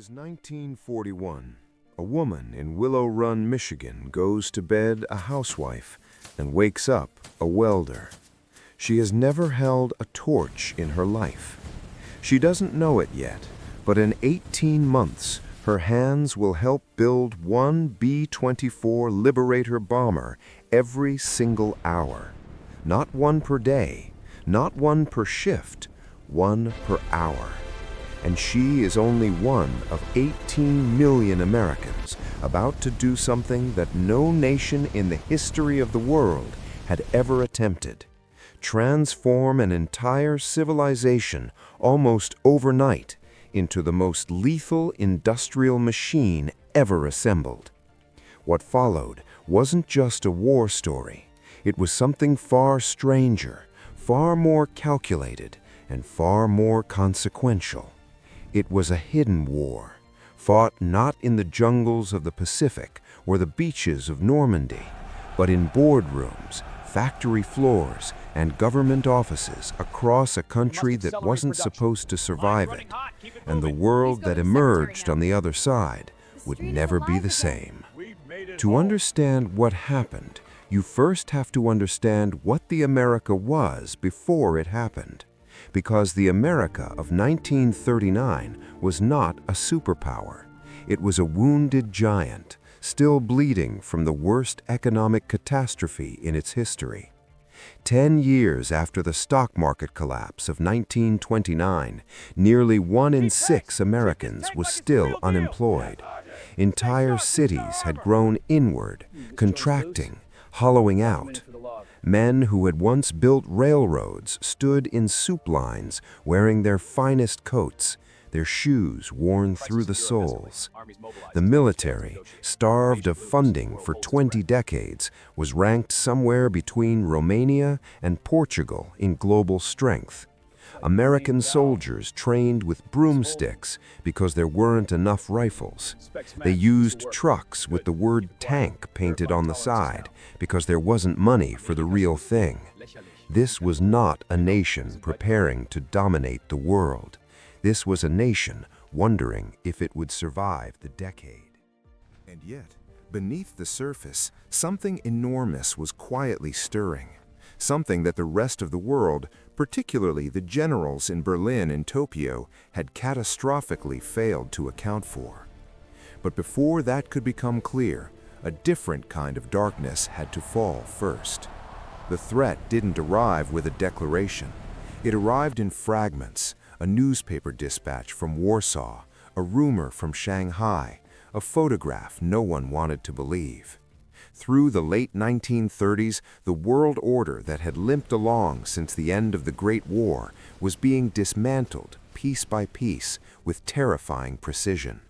is 1941. A woman in Willow Run, Michigan goes to bed a housewife and wakes up a welder. She has never held a torch in her life. She doesn't know it yet, but in 18 months, her hands will help build one B-24 Liberator bomber every single hour. Not one per day, not one per shift, one per hour. And she is only one of 18 million Americans about to do something that no nation in the history of the world had ever attempted. Transform an entire civilization almost overnight into the most lethal industrial machine ever assembled. What followed wasn't just a war story. It was something far stranger, far more calculated, and far more consequential. It was a hidden war, fought not in the jungles of the Pacific or the beaches of Normandy, but in boardrooms, factory floors, and government offices across a country that wasn't supposed to survive it, and the world that emerged on the other side would never be the same. To understand what happened, you first have to understand what the America was before it happened. Because the America of 1939 was not a superpower. It was a wounded giant, still bleeding from the worst economic catastrophe in its history. 10 years after the stock market collapse of 1929, nearly 1 in 6 Americans was still unemployed. Entire cities had grown inward, contracting, hollowing out. Men who had once built railroads stood in soup lines wearing their finest coats, their shoes worn through the soles. The military, starved of funding for 20 decades, was ranked somewhere between Romania and Portugal in global strength. American soldiers trained with broomsticks because there weren't enough rifles. They used trucks with the word tank painted on the side because there wasn't money for the real thing. This was not a nation preparing to dominate the world. This was a nation wondering if it would survive the decade. And yet, beneath the surface, something enormous was quietly stirring. Something that the rest of the world, particularly the generals in Berlin and Tokyo, had catastrophically failed to account for. But before that could become clear, a different kind of darkness had to fall first. The threat didn't arrive with a declaration. It arrived in fragments, a newspaper dispatch from Warsaw, a rumor from Shanghai, a photograph no one wanted to believe. Through the late 1930s, the world order that had limped along since the end of the Great War was being dismantled piece by piece with terrifying precision.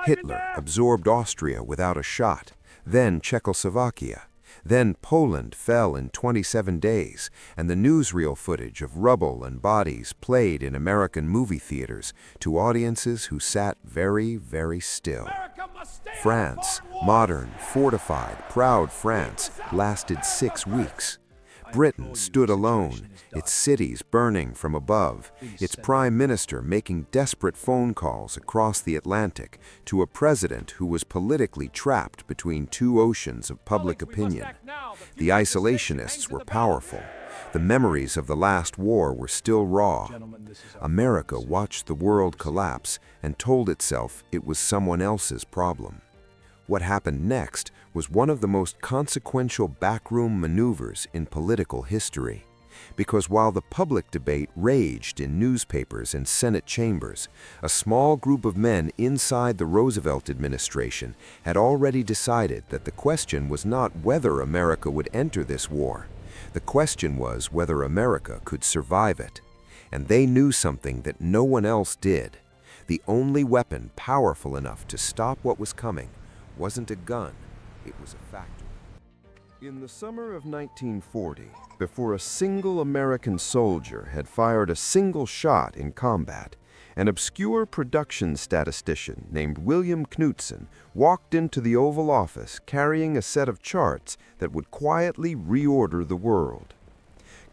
Hitler absorbed Austria without a shot, then Czechoslovakia. Then Poland fell in 27 days, and the newsreel footage of rubble and bodies played in American movie theaters to audiences who sat very, very still. France, modern, fortified, proud France, lasted 6 weeks. Britain stood alone, its cities burning from above, its prime minister making desperate phone calls across the Atlantic to a president who was politically trapped between 2 oceans of public opinion. The isolationists were powerful. The memories of the last war were still raw. America watched the world collapse and told itself it was someone else's problem. What happened next was one of the most consequential backroom maneuvers in political history. Because while the public debate raged in newspapers and Senate chambers, a small group of men inside the Roosevelt administration had already decided that the question was not whether America would enter this war. The question was whether America could survive it. And they knew something that no one else did. The only weapon powerful enough to stop what was coming wasn't a gun, it was a factory. In the summer of 1940, before a single American soldier had fired a single shot in combat, an obscure production statistician named William Knudsen walked into the Oval Office carrying a set of charts that would quietly reorder the world.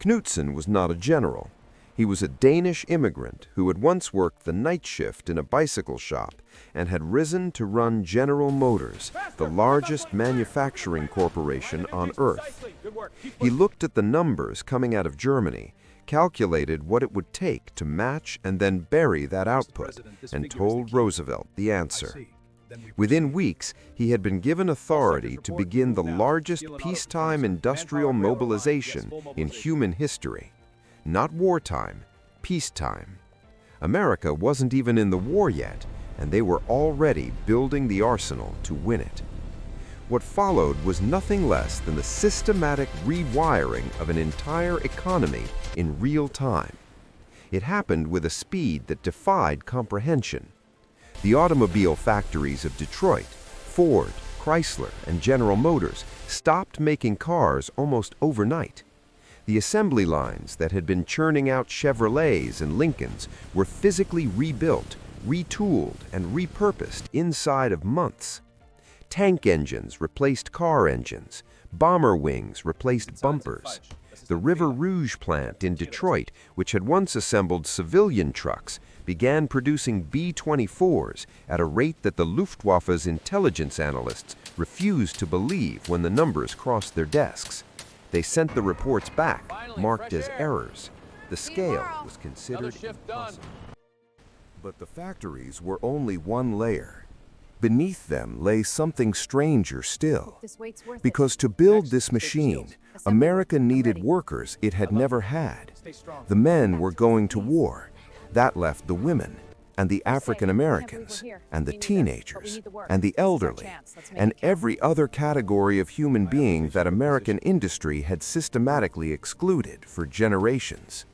Knudsen was not a general. He was a Danish immigrant who had once worked the night shift in a bicycle shop and had risen to run General Motors, the largest manufacturing corporation on Earth. He looked at the numbers coming out of Germany, calculated what it would take to match and then bury that output, and told Roosevelt the answer. Within weeks, he had been given authority to begin the largest peacetime industrial mobilization in human history. Not wartime, peacetime. America wasn't even in the war yet, and they were already building the arsenal to win it. What followed was nothing less than the systematic rewiring of an entire economy in real time. It happened with a speed that defied comprehension. The automobile factories of Detroit, Ford, Chrysler, and General Motors stopped making cars almost overnight. The assembly lines that had been churning out Chevrolets and Lincolns were physically rebuilt, retooled, and repurposed inside of months. Tank engines replaced car engines. Bomber wings replaced bumpers. The River Rouge plant in Detroit, which had once assembled civilian trucks, began producing B-24s at a rate that the Luftwaffe's intelligence analysts refused to believe when the numbers crossed their desks. They sent the reports back, marked as errors. The scale was considered impossible. But the factories were only one layer. Beneath them lay something stranger still. Because to build this machine, America needed workers it had never had. The men were going to war. That left the women, and the African Americans, and the teenagers, and the elderly, and every other category of human being that American industry had systematically excluded for generations.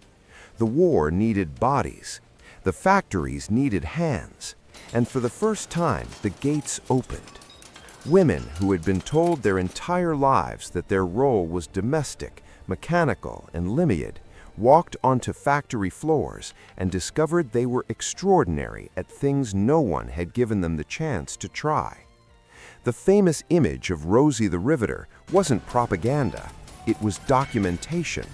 The war needed bodies. The factories needed hands. And for the first time, the gates opened. Women who had been told their entire lives that their role was domestic, mechanical, and limited, walked onto factory floors and discovered they were extraordinary at things no one had given them the chance to try. The famous image of Rosie the Riveter wasn't propaganda, it was documentation.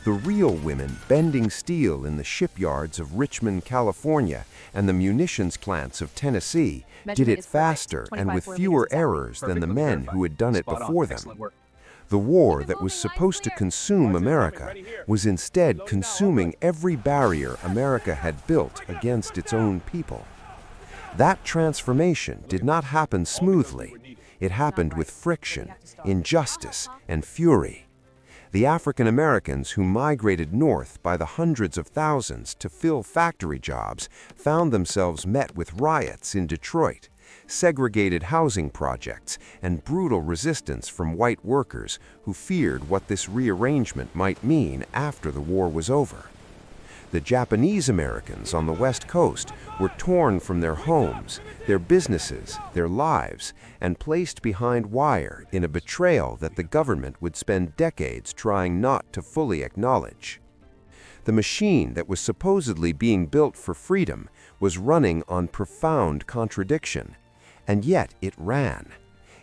The real women bending steel in the shipyards of Richmond, California, and the munitions plants of Tennessee did it faster and with fewer errors than the men who had done it before them. The war that was supposed to consume America was instead consuming every barrier America had built against its own people. That transformation did not happen smoothly. It happened with friction, injustice, and fury. The African Americans who migrated north by the hundreds of thousands to fill factory jobs found themselves met with riots in Detroit, segregated housing projects, and brutal resistance from white workers who feared what this rearrangement might mean after the war was over. The Japanese Americans on the West Coast were torn from their homes, their businesses, their lives, and placed behind wire in a betrayal that the government would spend decades trying not to fully acknowledge. The machine that was supposedly being built for freedom was running on profound contradiction, and yet it ran.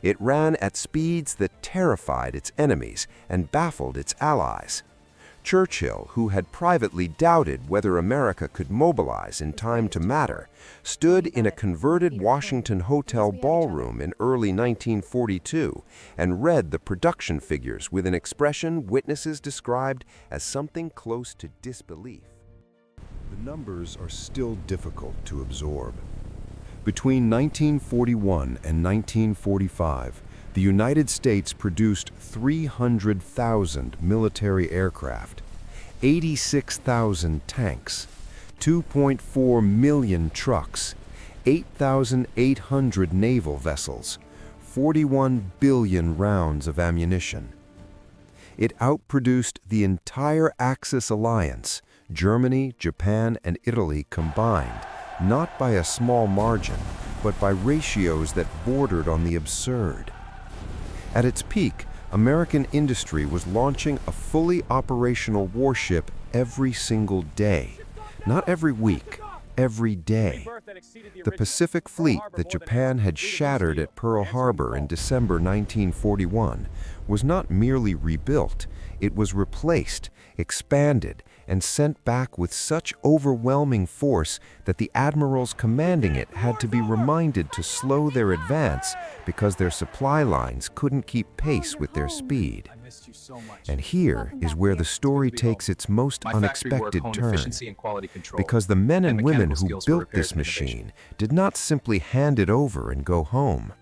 It ran at speeds that terrified its enemies and baffled its allies. Churchill, who had privately doubted whether America could mobilize in time to matter, stood in a converted Washington hotel ballroom in early 1942 and read the production figures with an expression witnesses described as something close to disbelief. The numbers are still difficult to absorb. Between 1941 and 1945, the United States produced 300,000 military aircraft, 86,000 tanks, 2.4 million trucks, 8,800 naval vessels, 41 billion rounds of ammunition. It outproduced the entire Axis alliance, Germany, Japan, and Italy combined, not by a small margin, but by ratios that bordered on the absurd. At its peak, American industry was launching a fully operational warship every single day. Not every week, every day. The Pacific Fleet that Japan had shattered at Pearl Harbor in December 1941 was not merely rebuilt, it was replaced, expanded, and sent back with such overwhelming force that the admirals commanding it had to be reminded to slow their advance because their supply lines couldn't keep pace with their speed. And here is where the story takes its most unexpected turn, because the men and women who built this machine did not simply hand it over and go home.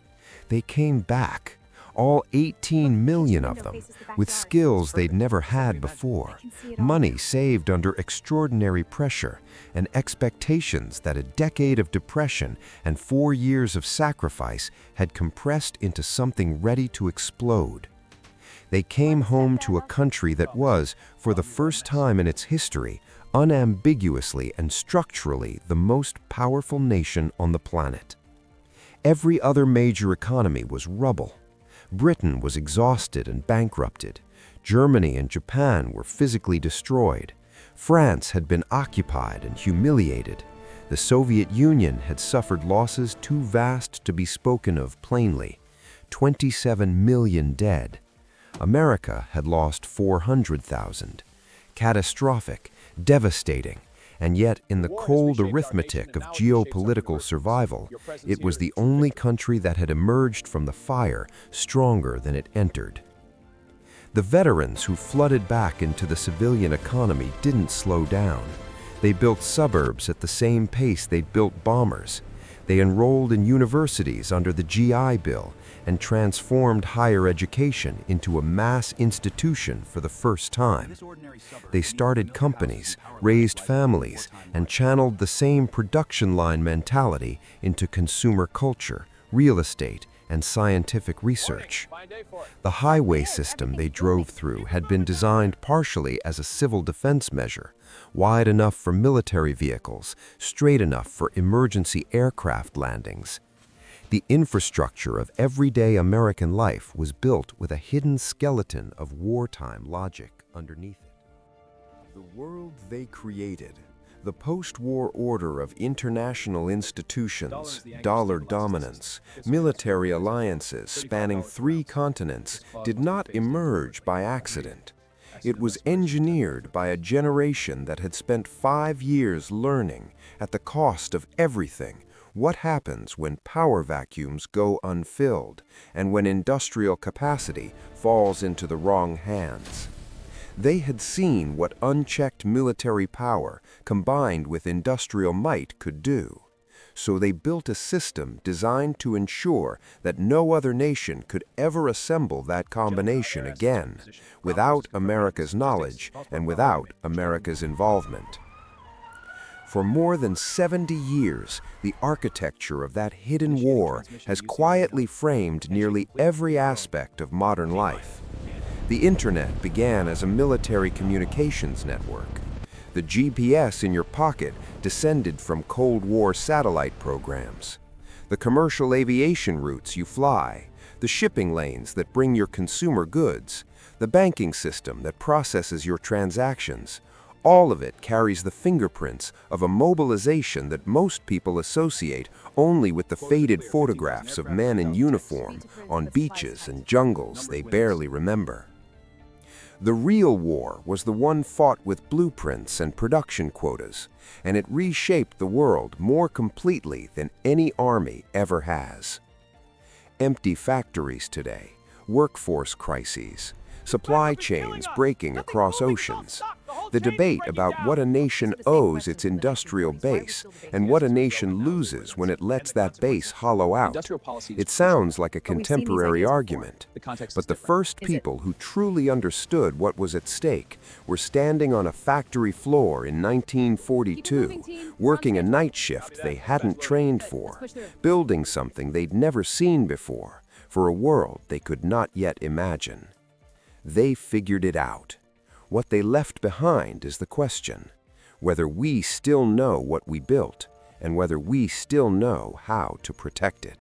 They came back, all 18 million of them, with skills they'd never had before, money saved under extraordinary pressure, and expectations that a decade of depression and 4 years of sacrifice had compressed into something ready to explode. They came home to a country that was, for the first time in its history, unambiguously and structurally the most powerful nation on the planet. Every other major economy was rubble. Britain was exhausted and bankrupted. Germany and Japan were physically destroyed. France had been occupied and humiliated. The Soviet Union had suffered losses too vast to be spoken of plainly. 27 million dead. America had lost 400,000. Catastrophic, devastating, and yet in the cold arithmetic of geopolitical survival, it was the only country that had emerged from the fire stronger than it entered. The veterans who flooded back into the civilian economy didn't slow down. They built suburbs at the same pace they'd built bombers. They enrolled in universities under the GI Bill and transformed higher education into a mass institution for the first time. They started companies, raised families, and channeled the same production line mentality into consumer culture, real estate, and scientific research. The highway system they drove through had been designed partially as a civil defense measure, wide enough for military vehicles, straight enough for emergency aircraft landings. The infrastructure of everyday American life was built with a hidden skeleton of wartime logic underneath it. The world they created, the post-war order of international institutions, dollar dominance, military alliances spanning 3 continents, did not emerge by accident. It was engineered by a generation that had spent 5 years learning, at the cost of everything, what happens when power vacuums go unfilled and when industrial capacity falls into the wrong hands. They had seen what unchecked military power combined with industrial might could do. So they built a system designed to ensure that no other nation could ever assemble that combination again, without America's knowledge and without America's involvement. For more than 70 years, the architecture of that hidden war has quietly framed nearly every aspect of modern life. The internet began as a military communications network. The GPS in your pocket descended from Cold War satellite programs. The commercial aviation routes you fly, the shipping lanes that bring your consumer goods, the banking system that processes your transactions, all of it carries the fingerprints of a mobilization that most people associate only with the faded photographs of men in uniform on beaches and jungles they barely remember. The real war was the one fought with blueprints and production quotas, and it reshaped the world more completely than any army ever has. Empty factories today, workforce crises, supply chains breaking across oceans, the debate about what a nation owes its industrial base and what a nation loses when it lets that base hollow out. It sounds like a contemporary argument, but the first people who truly understood what was at stake were standing on a factory floor in 1942, working a night shift they hadn't trained for, building something they'd never seen before, for a world they could not yet imagine. They figured it out. What they left behind is the question, whether we still know what we built and whether we still know how to protect it.